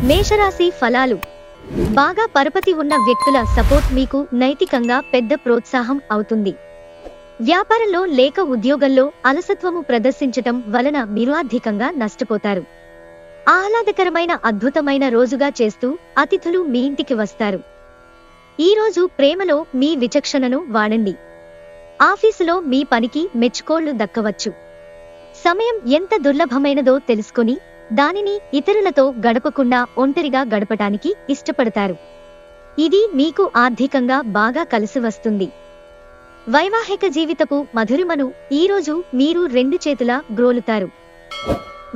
మేషరాశి ఫలాలు. బాగా పరపతి ఉన్న వ్యక్తుల సపోర్ట్ మీకు నైతికంగా పెద్ద ప్రోత్సాహం అవుతుంది. వ్యాపారంలో లేక ఉద్యోగంలో అలసత్వము ప్రదర్శించటం వలన మీరు ఆర్థికంగా నష్టపోతారు. ఆహ్లాదకరమైన అద్భుతమైన రోజుగా చేస్తూ అతిథులు మీ ఇంటికి వస్తారు. ఈరోజు ప్రేమలో మీ విచక్షణను వాడండి. ఆఫీసులో మీ పనికి మెచ్చుకోళ్లు దక్కవచ్చు. సమయం ఎంత దుర్లభమైనదో తెలుసుకొని దానిని ఇతరులతో గడపకుండా ఒంటరిగా గడపటానికి ఇష్టపడతారు. ఇది మీకు ఆర్థికంగా బాగా కలిసి వస్తుంది. వైవాహిక జీవితపు మధురిమను ఈరోజు మీరు 2 చేతులా గ్రోలుతారు.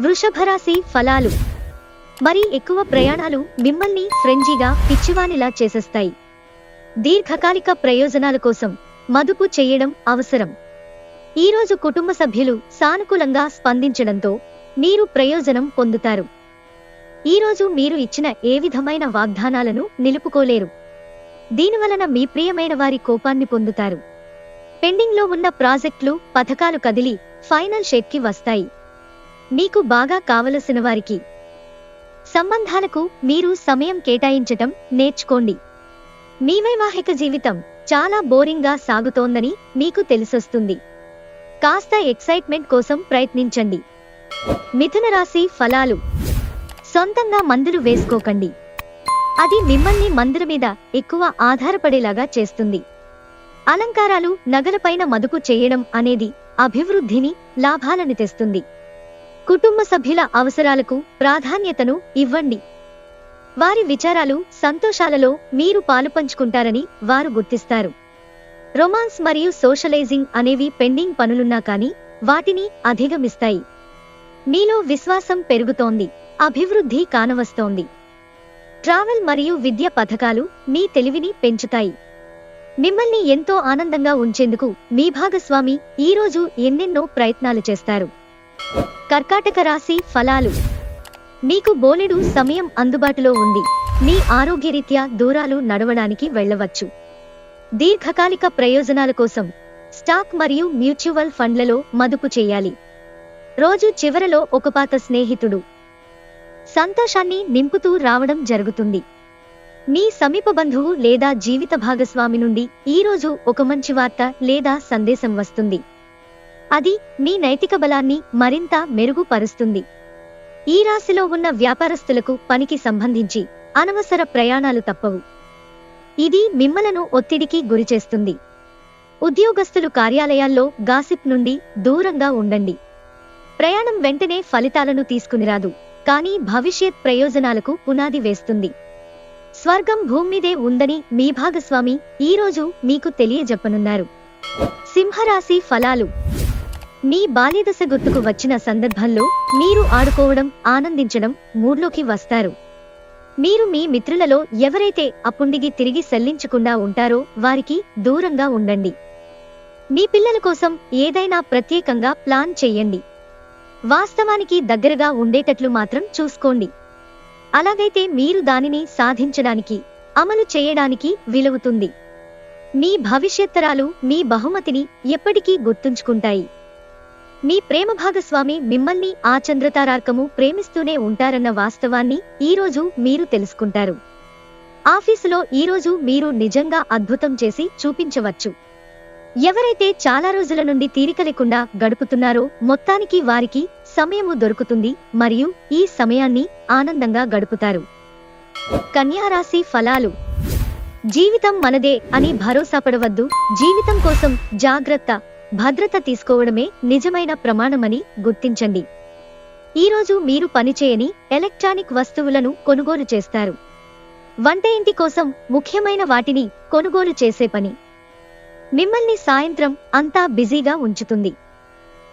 వృషభరాశి ఫలాలు. మరీ ఎక్కువ ప్రయాణాలు మిమ్మల్ని ఫ్రెంజీగా పిచ్చివానిలా చేసేస్తాయి. దీర్ఘకాలిక ప్రయోజనాల కోసం మదుపు చేయడం అవసరం. ఈరోజు కుటుంబ సభ్యులు సానుకూలంగా స్పందించడంతో మీరు ప్రయోజనం పొందుతారు. ఈరోజు మీరు ఇచ్చిన ఏ విధమైన వాగ్దానాలను నిలుపుకోలేరు. దీనివలన మీ ప్రియమైన వారి కోపాన్ని పొందుతారు. పెండింగ్లో ఉన్న ప్రాజెక్టులు పథకాలు కదిలి ఫైనల్ షేప్కి వస్తాయి. మీకు బాగా కావలసిన వారికి సంబంధాలకు మీరు సమయం కేటాయించటం నేర్చుకోండి. మీ వైవాహిక జీవితం చాలా బోరింగ్గా సాగుతోందని మీకు తెలిసొస్తుంది. కాస్త ఎక్సైట్మెంట్ కోసం ప్రయత్నించండి. మిథున రాశి ఫలాలు. సొంతంగా మందులు వేసుకోకండి. అది మిమ్మల్ని మందుల మీద ఎక్కువ ఆధారపడేలాగా చేస్తుంది. అలంకారాలు, నగలపైన మదుపు చేయడం అనేది అభివృద్ధిని, లాభాలను తెస్తుంది. కుటుంబ సభ్యుల అవసరాలకు ప్రాధాన్యతను ఇవ్వండి. వారి విచారాలు, సంతోషాలలో మీరు పాలుపంచుకుంటారని వారు గుర్తిస్తారు. రొమాన్స్ మరియు సోషలైజింగ్ అనేవి పెండింగ్ పనులున్నా కానీ వాటిని అధిగమిస్తాయి. మీలో విశ్వాసం పెరుగుతోంది, అభివృద్ధి కానవస్తోంది. ట్రావెల్ మరియు విద్య పథకాలు మీ తెలివిని పెంచుతాయి. మిమ్మల్ని ఎంతో ఆనందంగా ఉంచేందుకు మీ భాగస్వామి ఈరోజు ఎన్నెన్నో ప్రయత్నాలు చేస్తారు. కర్కాటక రాశి ఫలాలు. మీకు బోలెడు సమయం అందుబాటులో ఉంది. మీ ఆరోగ్యరీత్యా దూరాలు నడవడానికి వెళ్ళవచ్చు. దీర్ఘకాలిక ప్రయోజనాల కోసం స్టాక్ మరియు మ్యూచువల్ ఫండ్లలో మదుపు చేయాలి. రోజు చివరలో ఒక పాత స్నేహితుడు సంతోషాన్ని నింపుతూ రావడం జరుగుతుంది. మీ సమీప బంధువు లేదా జీవిత భాగస్వామి నుండి ఈరోజు ఒక మంచి వార్త లేదా సందేశం వస్తుంది. అది మీ నైతిక బలాన్ని మరింత మెరుగుపరుస్తుంది. ఈ రాశిలో ఉన్న వ్యాపారస్తులకు పనికి సంబంధించి అనవసర ప్రయాణాలు తప్పవు. ఇది మిమ్మలను ఒత్తిడికి గురిచేస్తుంది. ఉద్యోగస్తులు కార్యాలయాల్లో గాసిప్ నుండి దూరంగా ఉండండి. ప్రయాణం వెంటనే ఫలితాలను తీసుకునిరాదు, కానీ భవిష్యత్ ప్రయోజనాలకు పునాది వేస్తుంది. స్వర్గం భూమ్మీదే ఉందని మీ భాగస్వామి ఈరోజు మీకు తెలియజెప్పనున్నారు. సింహరాశి ఫలాలు. మీ బాల్యదశ గుర్తుకు వచ్చిన సందర్భంలో మీరు ఆడుకోవడం, ఆనందించడం మూడ్లోకి వస్తారు. మీరు మీ మిత్రులలో ఎవరైతే అప్పుండిగి తిరిగి సెల్లించకుండా ఉంటారో వారికి దూరంగా ఉండండి. మీ పిల్లల కోసం ఏదైనా ప్రత్యేకంగా ప్లాన్ చెయ్యండి. వాస్తవానికి దగ్గరగా ఉండేటట్లు మాత్రం చూసుకోండి. అలాగైతే మీరు దానిని సాధించడానికి, అమలు చేయడానికి వీలవుతుంది. మీ భవిష్యత్తరాలు మీ బహుమతిని ఎప్పటికీ గుర్తుంచుకుంటాయి. మీ ప్రేమ భాగస్వామి మిమ్మల్ని ఆ చంద్రతారార్కము ప్రేమిస్తూనే ఉంటారన్న వాస్తవాన్ని ఈరోజు మీరు తెలుసుకుంటారు. ఆఫీసులో ఈరోజు మీరు నిజంగా అద్భుతం చేసి చూపించవచ్చు. ఎవరైతే చాలా రోజుల నుండి తీరిక లేకుండా గడుపుతున్నారో మొత్తానికి వారికి సమయము దొరుకుతుంది మరియు ఈ సమయాన్ని ఆనందంగా గడుపుతారు. కన్యా రాశి ఫలాలు. జీవితం మనదే అని భరోసాపడవద్దు. జీవితం కోసం జాగ్రత్త, భద్రత తీసుకోవడమే నిజమైన ప్రమాణమని గుర్తించండి. ఈరోజు మీరు పనిచేయని ఎలక్ట్రానిక్ వస్తువులను కొనుగోలు చేస్తారు. వంట ఇంటి కోసం ముఖ్యమైన వాటిని కొనుగోలు చేసే పని మిమ్మల్ని సాయంత్రం అంతా బిజీగా ఉంచుతుంది.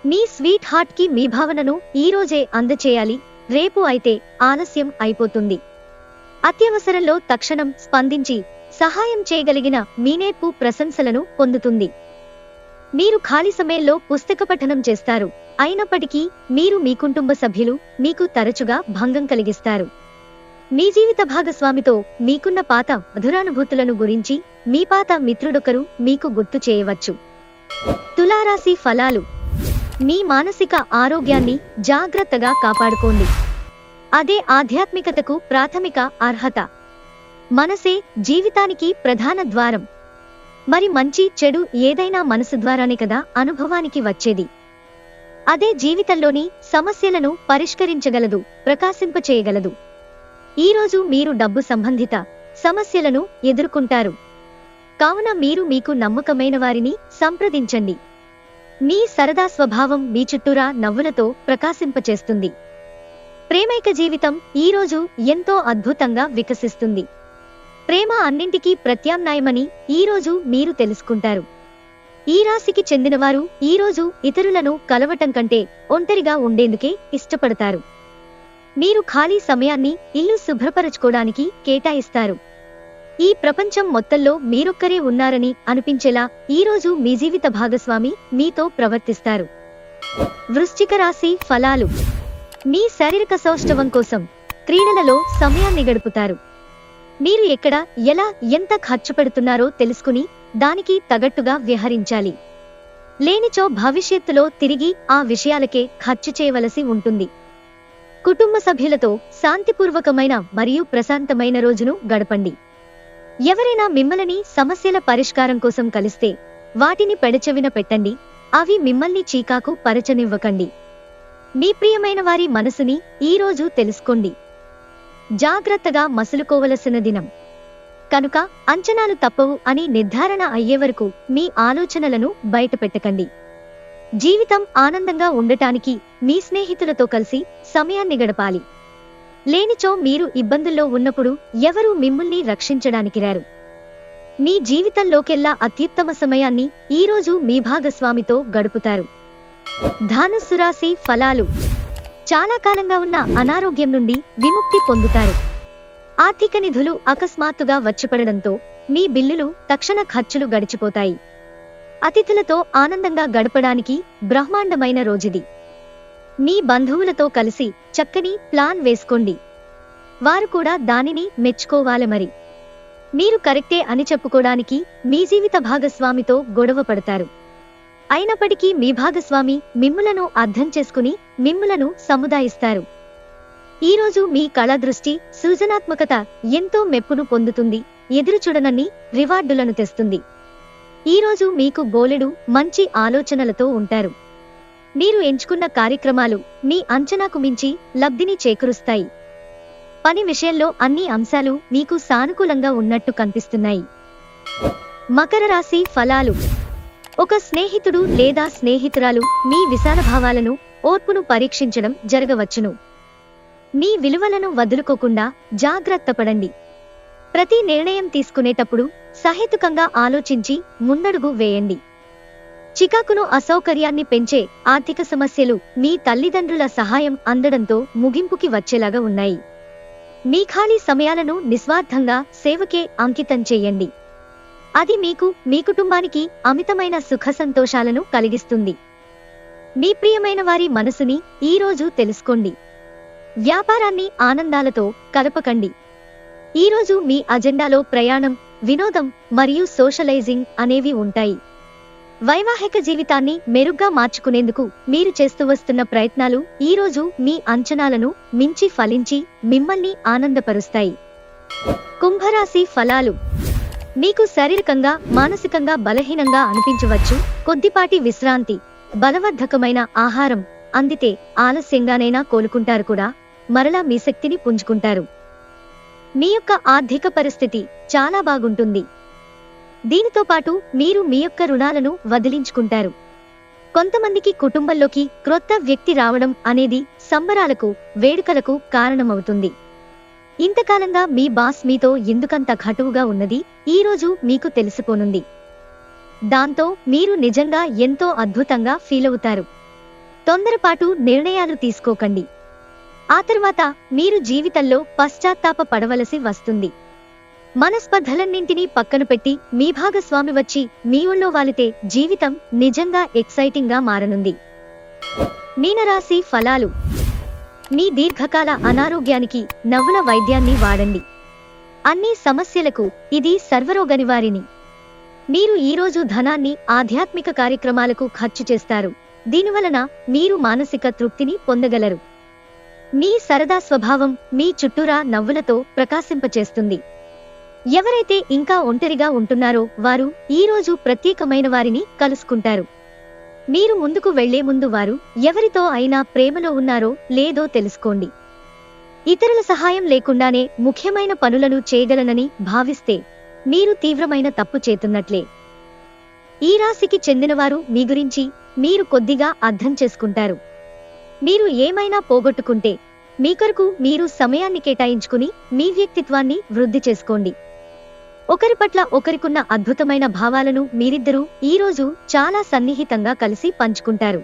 మీ స్వీట్ హార్ట్ కి మీ భావనను ఈరోజే అందచేయాలి, రేపు అయితే ఆలస్యం అయిపోతుంది. అత్యవసరంలో తక్షణం స్పందించి సహాయం చేయగలిగిన మీ నేర్పు ప్రశంసలను పొందుతుంది. మీరు ఖాళీ సమయంలో పుస్తక పఠనం చేస్తారు. అయినప్పటికీ మీరు మీ కుటుంబ సభ్యులు మీకు తరచుగా భంగం కలిగిస్తారు. మీ జీవిత భాగస్వామితో మీకున్న పాత మధురానుభూతులను గురించి మీ పాత మిత్రుడొకరు మీకు గుర్తు చేయవచ్చు. తులారాశి ఫలాలు. మీ మానసిక ఆరోగ్యాన్ని జాగ్రత్తగా కాపాడుకోండి. అదే ఆధ్యాత్మికతకు ప్రాథమిక అర్హత. మనసే జీవితానికి ప్రధాన ద్వారం. మరి మంచి చెడు ఏదైనా మనసు ద్వారానే కదా అనుభవానికి వచ్చేది. అదే జీవితంలోని సమస్యలను పరిష్కరించగలదు, ప్రకాశింపచేయగలదు. ఈరోజు మీరు డబ్బు సంబంధిత సమస్యలను ఎదుర్కొంటారు. కావున మీరు మీకు నమ్మకమైన వారిని సంప్రదించండి. మీ సరదా స్వభావం మీ చుట్టూరా నవ్వులతో ప్రకాశింపచేస్తుంది. ప్రేమైక జీవితం ఈరోజు ఎంతో అద్భుతంగా వికసిస్తుంది. ప్రేమ అన్నింటికీ ప్రత్యామ్నాయమని ఈరోజు మీరు తెలుసుకుంటారు. ఈ రాశికి చెందినవారు ఈరోజు ఇతరులను కలవటం కంటే ఒంటరిగా ఉండేందుకే ఇష్టపడతారు. మీరు ఖాళీ సమయాన్ని ఇల్లు శుభ్రపరచుకోవడానికి కేటాయిస్తారు. ఈ ప్రపంచం మొత్తంలో మీరొక్కరే ఉన్నారని అనిపించేలా ఈరోజు మీ జీవిత భాగస్వామి మీతో ప్రవర్తిస్తారు. వృశ్చిక రాశి ఫలాలు. మీ శారీరక సౌష్ఠవం కోసం క్రీడలలో సమయాన్ని గడుపుతారు. మీరు ఎక్కడ, ఎలా, ఎంత ఖర్చు పెడుతున్నారో తెలుసుకుని దానికి తగట్టుగా వ్యవహరించాలి. లేనిచో భవిష్యత్తులో తిరిగి ఆ విషయాలకే ఖర్చు చేయవలసి ఉంటుంది. కుటుంబ సభ్యులతో శాంతిపూర్వకమైన మరియు ప్రశాంతమైన రోజును గడపండి. ఎవరైనా మిమ్మల్ని సమస్యల పరిష్కారం కోసం కలిస్తే వాటిని పెడచెవిన పెట్టండి. అవి మిమ్మల్ని చీకాకు పరచనివ్వకండి. మీ ప్రియమైన వారి మనసుని ఈరోజు తెలుసుకోండి. జాగ్రత్తగా మసులుకోవలసిన దినం కనుక అంచనాలు తప్పవు అని నిర్ధారణ అయ్యే వరకు మీ ఆలోచనలను బయటపెట్టకండి. జీవితం ఆనందంగా ఉండటానికి మీ స్నేహితులతో కలిసి సమయాన్ని గడపాలి. లేనిచో మీరు ఇబ్బందుల్లో ఉన్నప్పుడు ఎవరూ మిమ్మల్ని రక్షించడానికి రారు. మీ జీవితంలోకెల్లా అత్యుత్తమ సమయాన్ని ఈరోజు మీ భాగస్వామితో గడుపుతారు. ధనుస్సు రాశి ఫలాలు. చాలా కాలంగా ఉన్న అనారోగ్యం నుండి విముక్తి పొందుతారు. ఆర్థిక నిధులు అకస్మాత్తుగా వచ్చిపడడంతో మీ బిల్లులు, తక్షణ ఖర్చులు గడిచిపోతాయి. అతిథులతో ఆనందంగా గడపడానికి బ్రహ్మాండమైన రోజుది. మీ బంధువులతో కలిసి చక్కని ప్లాన్ వేసుకోండి. వారు కూడా దానిని మెచ్చుకోవాలి. మరి మీరు కరెక్టే అని చెప్పుకోవడానికి మీ జీవిత భాగస్వామితో గొడవ పడతారు. అయినప్పటికీ మీ భాగస్వామి మిమ్ములను అర్థం చేసుకుని మిమ్ములను సముదాయిస్తారు. ఈరోజు మీ కళా దృష్టి, సృజనాత్మకత ఎంతో మెప్పును పొందుతుంది. ఎదురుచూడనన్ని రివార్డులను తెస్తుంది. ఈరోజు మీకు బోలెడు మంచి ఆలోచనలతో ఉంటారు. మీరు ఎంచుకున్న కార్యక్రమాలు మీ అంచనాకు మించి లబ్ధిని చేకూరుస్తాయి. పని విషయంలో అన్ని అంశాలు మీకు సానుకూలంగా ఉన్నట్టు కనిపిస్తున్నాయి. మకర రాశి ఫలాలు. ఒక స్నేహితుడు లేదా స్నేహితురాలు మీ విశాల భావాలను, ఓర్పును పరీక్షించడం జరగవచ్చును. మీ విలువలను వదులుకోకుండా జాగ్రత్త పడండి. ప్రతి నిర్ణయం తీసుకునేటప్పుడు సహేతుకంగా ఆలోచించి ముందడుగు వేయండి. చికాకును, అసౌకర్యాన్ని పెంచే ఆర్థిక సమస్యలు మీ తల్లిదండ్రుల సహాయం అందడంతో ముగింపుకి వచ్చేలాగా ఉన్నాయి. మీ ఖాళీ సమయాలను నిస్వార్థంగా సేవకే అంకితం చేయండి. అది మీకు, మీ కుటుంబానికి అమితమైన సుఖ సంతోషాలను కలిగిస్తుంది. మీ ప్రియమైన వారి మనసుని ఈరోజు తెలుసుకోండి. వ్యాపారాన్ని ఆనందాలతో కలపకండి. ఈరోజు మీ అజెండాలో ప్రయాణం, వినోదం మరియు సోషలైజింగ్ అనేవి ఉంటాయి. వైవాహిక జీవితాన్ని మెరుగ్గా మార్చుకునేందుకు మీరు చేస్తూ వస్తున్న ప్రయత్నాలు ఈరోజు మీ అంచనాలను మించి ఫలించి మిమ్మల్ని ఆనందపరుస్తాయి. కుంభరాశి ఫలాలు. మీకు శారీరకంగా, మానసికంగా బలహీనంగా అనిపించవచ్చు. కొద్దిపాటి విశ్రాంతి, బలవర్ధకమైన ఆహారం అందితే ఆలస్యంగానైనా కోలుకుంటారు కూడా. మరలా మీ శక్తిని పుంజుకుంటారు. మీ యొక్క ఆర్థిక పరిస్థితి చాలా బాగుంటుంది. దీనితో పాటు మీరు మీ యొక్క రుణాలను వదిలించుకుంటారు. కొంతమందికి కుటుంబంలోకి క్రొత్త వ్యక్తి రావడం అనేది సంబరాలకు, వేడుకలకు కారణమవుతుంది. ఇంతకాలంగా మీ బాస్ మీతో ఎందుకంత ఘటువుగా ఉన్నది ఈరోజు మీకు తెలిసిపోనుంది. దాంతో మీరు నిజంగా ఎంతో అద్భుతంగా ఫీలవుతారు. తొందరపాటు నిర్ణయాలు తీసుకోకండి. ఆ తర్వాత మీరు జీవితంలో పశ్చాత్తాప పడవలసి వస్తుంది. మనస్పర్ధలన్నింటినీ పక్కన పెట్టి మీ భాగస్వామి వచ్చి మీ ఒళ్ళో వాలితే జీవితం నిజంగా ఎక్సైటింగ్ గా మారనుంది. మీనరాశి ఫలాలు. మీ దీర్ఘకాల అనారోగ్యానికి నవ్వుల వైద్యాన్ని వాడండి. అన్ని సమస్యలకు ఇది సర్వరోగ నివారిణి. మీరు ఈరోజు ధనాన్ని ఆధ్యాత్మిక కార్యక్రమాలకు ఖర్చు చేస్తారు. దీనివలన మీరు మానసిక తృప్తిని పొందగలరు. మీ సరదా స్వభావం మీ చుట్టూరా నవ్వులతో ప్రకాశింపచేస్తుంది. ఎవరైతే ఇంకా ఒంటరిగా ఉంటున్నారో వారు ఈ రోజు ప్రత్యేకమైన వారిని కలుసుకుంటారు. మీరు ముందుకు వెళ్లే ముందు వారు ఎవరితో అయినా ప్రేమలో ఉన్నారో లేదో తెలుసుకోండి. ఇతరుల సహాయం లేకుండానే ముఖ్యమైన పనులను చేయగలనని భావిస్తే మీరు తీవ్రమైన తప్పు చేస్తున్నట్లే. ఈ రాశికి చెందినవారు మీ గురించి మీరు కొద్దిగా అర్థం చేసుకుంటారు. మీరు ఏమైనా పోగొట్టుకుంటే మీ కొరకు మీరు సమయాన్ని కేటాయించుకుని మీ వ్యక్తిత్వాన్ని వృద్ధి చేసుకోండి. ఒకరి పట్ల ఒకరికున్న అద్భుతమైన భావాలను మీరిద్దరూ ఈ రోజు చాలా సన్నిహితంగా కలిసి పంచుకుంటారు.